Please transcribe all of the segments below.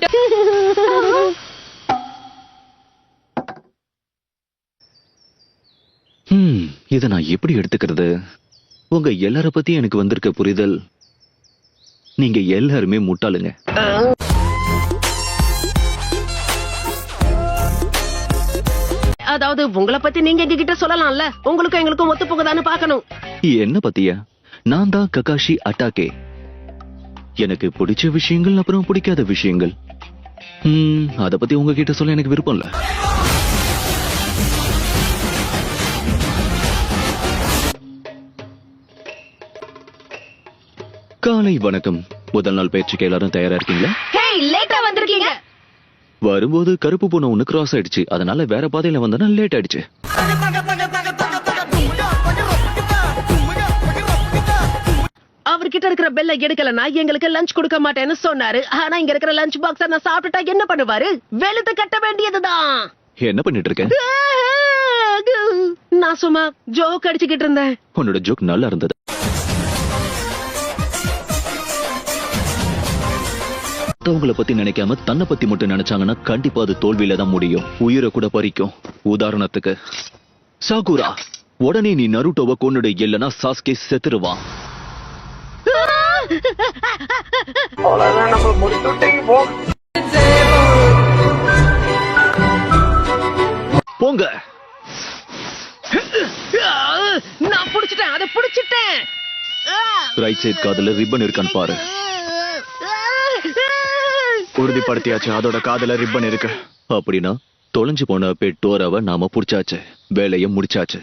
பண்ணிட்டு. இத நான் எப்படி எடுத்துக்கிறது? உங்க எல்லார பத்தி எனக்கு வந்திருக்க புரிதல், நீங்க எல்லாருமே முட்டாளுங்க. அதாவது உங்களை பத்தி நீங்க எங்ககிட்ட சொல்லலாம்ல, உங்களுக்கும் எங்களுக்கும் ஒத்து போகுதான்னு பாக்கணும். என்ன பத்தியா? நான் தான் ககாஷி அட்டாகே. எனக்கு பிடிச்ச விஷயங்கள் அப்புறம் பிடிக்காத விஷயங்கள், அத பத்தி உங்ககிட்ட சொல்ல எனக்கு விருப்பம் இல்ல. காலை வணக்கம். முதல் நாள் பயிற்சிக்கு எல்லாரும் தயாரா இருக்கீங்களா? லேட்டா வந்திருக்கீங்க. வரும்போது கருப்பு பூனை ஒண்ணு கிராஸ் ஆயிடுச்சு, அதனால வேற பாதையில வந்தா லேட் ஆயிடுச்சு. அவர்கிட்ட இருக்கிற பெல்ல எடுக்கலனா எங்களுக்கு லஞ்ச் கொடுக்க மாட்டேன்னு சொன்னாரு. ஆனா இங்க இருக்கிற லஞ்ச் பாக்ஸ் நான் சாப்பிட்டுட்டா என்ன பண்ணுவாரு? வெளுத்து கட்ட வேண்டியதுதான். என்ன பண்ணிட்டு இருக்க? நான் சும்மா ஜோக் அடிச்சுக்கிட்டு இருந்தேன். உன்னோட ஜோக் நல்லா இருந்தது. மத்தவங்கள பத்தி நினைக்காம தன்னை பத்தி மட்டும் நினைச்சாங்கன்னா கண்டிப்பா அது தோல்வியில தான் முடியும். உயிரை கூட பறிக்கும். உதாரணத்துக்கு சாகுரா, உடனே நீ நருட்டோவை கொன்னுடு, இல்லனா சாஸ்கே செத்துருவான். போங்க. நான் புடிச்சிட்டேன், அதை புடிச்சிட்டேன். ரைட் சைடு காதுல ரிப்பன் இருக்கான்னு பாரு. உறுதிப்படுத்தியாச்சு, அதோட காதுல ரிப்பன் இருக்கு. அப்படின்னா தொலைஞ்சு போன பெட்டோராவை நாம புடிச்சாச்சு, வேலையை முடிச்சாச்சு.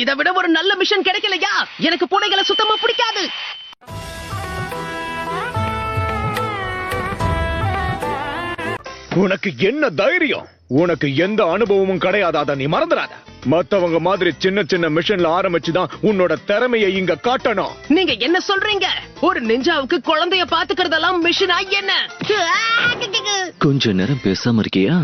இதை விட ஒரு நல்ல மிஷன் கிடைக்கலையா? எனக்கு பூனைகளை சுத்தமா பிடிக்காது. உனக்கு என்ன தைரியம்? உனக்கு எந்த அனுபவமும் கிடையாது, அத நீ மறந்துடாத. மத்தவங்க மாதிரி சின்ன சின்ன மிஷன்ல ஆரம்பிச்சுதான் உன்னோட திறமையை இங்க காட்டணும். நீங்க என்ன சொல்றீங்க? ஒரு நிஞ்சாவுக்கு குழந்தைய பாத்துக்கிறதெல்லாம் மிஷனா என்ன? கொஞ்ச நேரம் பேசாம இருக்கியா?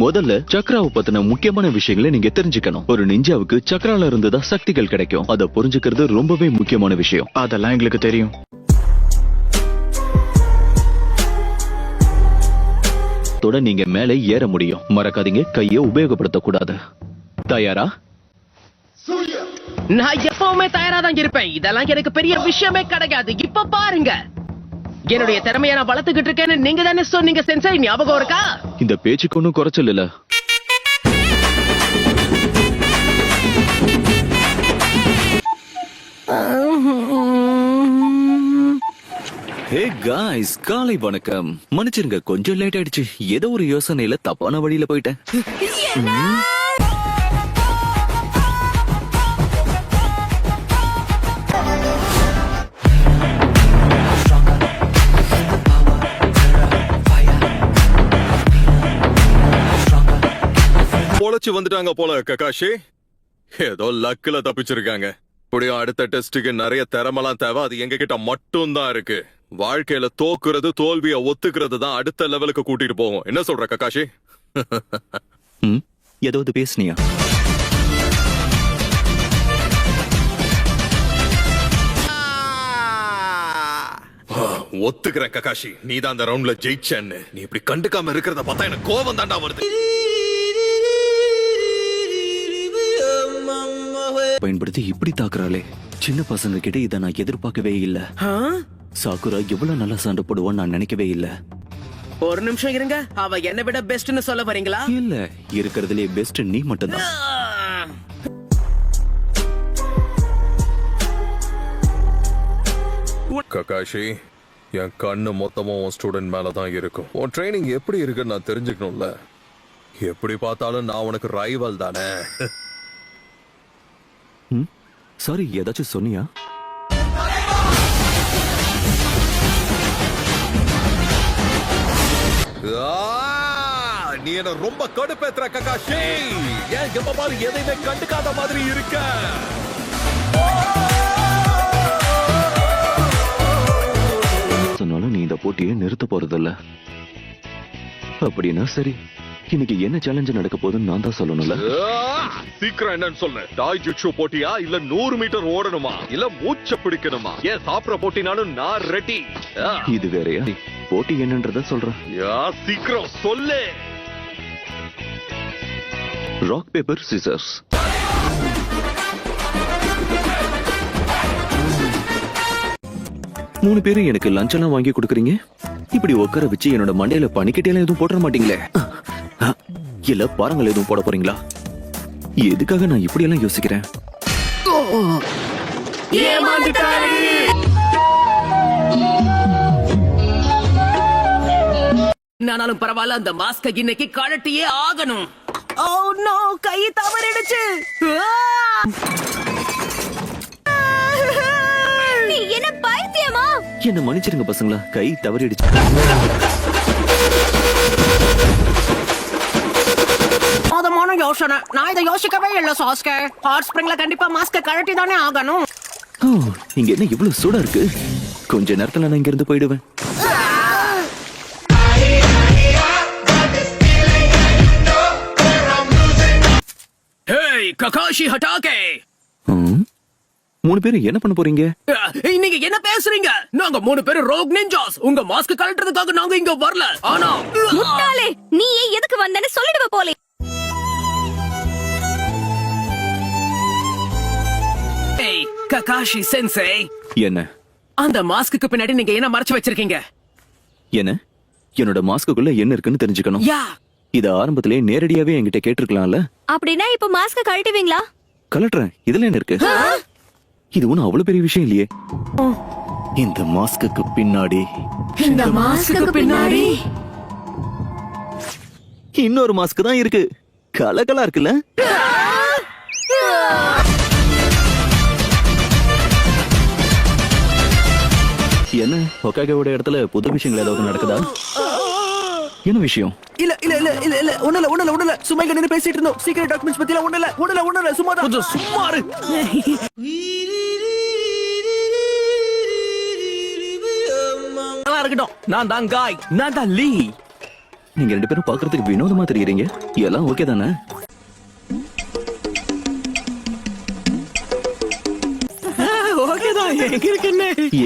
முதல்ல சக்ராவை பத்தின முக்கியமான விஷயங்களை நீங்க தெரிஞ்சுக்கணும். ஒரு நிஞ்சாவுக்கு சக்ரால இருந்துதான் சக்திகள் கிடைக்கும். அதை புரிஞ்சுக்கிறது ரொம்பவே முக்கியமான விஷயம். அதெல்லாம் எங்களுக்கு தெரியும். நீங்க மேலே ஏற முடியும். மறக்காதீங்க, கையை உபயோகப்படுத்த கூடாது. தயாரா? நான் எப்பவுமே தயாரா தான் இருப்பேன். இதெல்லாம் எனக்கு பெரிய விஷயமே கிடையாது. இப்ப பாருங்க, என்னுடைய திறமையை நான் வளர்த்துக்கிட்டு இருக்கேன்னு நீங்க தானே சொன்னீங்க சென்சை, ஞாபகம் இருக்கா? இந்த பேச்சுக்கு ஒன்னும் குறைச்சல் இல்ல. ஹே காய்ஸ், காலை வணக்கம். மன்னிச்சிருங்க, கொஞ்சம் லேட் ஆயிடுச்சு. ஏதோ ஒரு யோசனையில தப்பான வழியில போயிட்டேன். பொழைச்சு வந்துட்டாங்க போல ககாஷி. ஏதோ லக்ல தப்பிச்சிருக்காங்க. இப்படியும் அடுத்த டெஸ்டுக்கு நிறைய திறமெல்லாம் தேவை. அது எங்க கிட்ட மட்டும் தான் இருக்கு. வாழ்க்கையில தோக்குறது, தோல்விய ஒத்துக்கிறது தான் அடுத்த லெவலுக்கு கூட்டிட்டு போகும். என்ன சொல்ற ககாஷி? ஏதாவது பேசுனியா? ஒத்துக்கிற ககாஷி, நீ தான் அந்த ரவுண்ட்ல ஜெயிச்சேன்னு. நீ இப்படி கண்டுக்காம இருக்கிறத பார்த்தா எனக்கு கோபம் தாண்டா வருது. பயன்படுத்தி இப்படி தாக்குறாளே. சின்ன பசங்க கிட்ட இதை நான் எதிர்பார்க்கவே இல்ல. சாகுரா எவ்வளவு நல்லா சண்டை போடுவான்னு நான் நினைக்கவே இல்ல. ஒரு நிமிஷம் இருங்க, அவ என்ன விட பெஸ்ட்னு சொல்ல வரீங்களா? இல்ல, இருக்கிறதுலே பெஸ்ட் நீ மட்டும்தான். ககாஷி, என் கண்ணு மொத்தமும் உன் ஸ்டூடெண்ட் மேலதான் இருக்கும். உன் ட்ரைனிங் எப்படி இருக்குன்னு நான் தெரிஞ்சுக்கணும்ல. எப்படி பார்த்தாலும் நான் உனக்கு ரைவல் தானே. சாரி, ஏதாச்சும் சொன்னியா? நீ என்ன ரொம்ப கடுப்பேத்துற ககாஷி. ஏன் எப்ப பாரு எதையுமே கண்டுக்காத மாதிரி இருக்க? சொன்னாலும் நீ இந்த போட்டியை நிறுத்த போறதில்ல. அப்படின்னா சரி, இன்னைக்கு என்ன சேலஞ்சு நடக்க போகுதுன்னு நான் தான் சொல்லணும்ல. சீக்கிரம் என்னன்னு சொல்லு. டாய் ஜுட்சு போட்டியா இல்ல 100 மீட்டர் ஓடணுமா இல்ல மூச்ச பிடிக்கணுமா? ஏன் சாப்பிட போட்டினாலும் நான் ரெடி. இது வேறயா? போட்டி என்னன்றத சொல்றேன். சீக்கிரம் சொல்லு. Rock paper scissors. மூணு பேரும் எனக்கு லஞ்ச் எல்லாம் வாங்கி கொடுக்குறீங்க. இப்படி உட்கார வச்சு என்னோட மண்டையில பனிக்கட்டியெல்லாம் எதுவும் போட மாட்டீங்களே? இல்ல பாருங்கள் எதுவும் போட போறீங்களா? எதுக்காக நான் இப்படி எல்லாம் யோசிக்கிறேன்? நானாலும் பரவாயில்ல, அந்த மாஸ்க இன்னைக்கு கழட்டியே ஆகணும். ஓ நோ, கை தவறிடுச்சு. நீ என்ன பைத்தியமா? என்ன மன்னிச்சிருங்க பசங்களா, கை தவறிடுச்சு. அதமான யோசனை. நான் இதை யோசிக்கவே இல்ல சாஸ்கே. ஹாட் ஸ்ப்ரிங்ல கண்டிப்பா மாஸ்க கழட்டி தானே ஆகணும். இங்க என்ன இவ்வளவு சூடா இருக்கு? கொஞ்ச நேரத்துல நான் இங்க இருந்து போயிடுவேன். Hey Kakashi Hatake. மூணு பேரும் என்ன பண்ண போறீங்க? நீங்க என்ன பேசுறீங்க? நாங்க மூணு பேரும் ரோக் நிஞ்சாஸ். உங்க மாஸ்க் கழட்டுறதுக்காக நாங்க இங்க வரல. ஆனா முட்டாளே, நீ எதுக்கு வந்தேன்னு சொல்லிடுவ போலே. ஏய் ககாஷி சென்சே, என்ன அந்த மாஸ்க்கு பின்னாடி நீங்க என்ன மறைச்சு வச்சிருக்கீங்க? என்ன? என்னோட மாஸ்க்குள்ள என்ன இருக்குன்னு தெரிஞ்சுக்கணும். யா, இத ஆரம்பத்திலே நேரடியாவே என்கிட்ட கேட்டிருக்கலாம்ல. அப்படின்னா இப்ப மாஸ்க கழட்டுவீங்களா? கலட்டுறேன். இதுல என்ன இருக்கு? இது ஒண்ணும் அவ்வளவு பெரிய விஷயம் இல்லையே. இந்த மாஸ்க்கு பின்னாடி இன்னொரு மாஸ்க் தான் இருக்கு. கலகலா இருக்குல்ல? என்ன ஹொக்காகேவோட இடத்துல புது விஷயங்கள் ஏதாவது நடக்குதா? என்ன விஷயம்? இல்ல இல்ல இல்ல இல்ல இல்ல ஒண்ணல சும்மா இங்க நின்னு பேசிட்டு இருந்தோம். சீக்ரெட் டாக்குமெண்ட்ஸ் பத்தில ஒண்ணல சும்மா தான். கொஞ்சம் சும்மா இரு. நல்லா இருக்கட்டும். நான் தான் காய், நான் தான் லீ. நீங்க ரெண்டு பேரும் பாக்குறதுக்கு வினோதமா தெரியுறீங்க. எல்லாம் ஓகே தானே?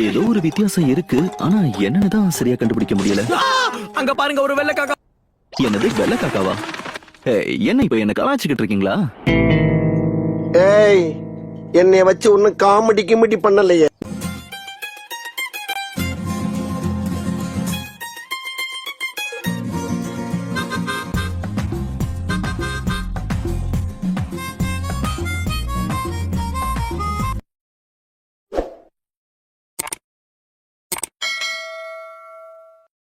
ஏதோ ஒரு வித்தியாசம் இருக்கு. ஆனா என்னன்னுதான் சரியா கண்டுபிடிக்க முடியல. அங்க பாருங்க, ஒரு வெள்ளை காக்கா. என்னது வெள்ளை காக்காவா? என்ன இப்ப என்ன கலாச்சிக்கிட்டு இருக்கீங்களா? ஏய், என்னைய வச்சு ஒன்னும் காமெடி கிமெடி பண்ணலையே.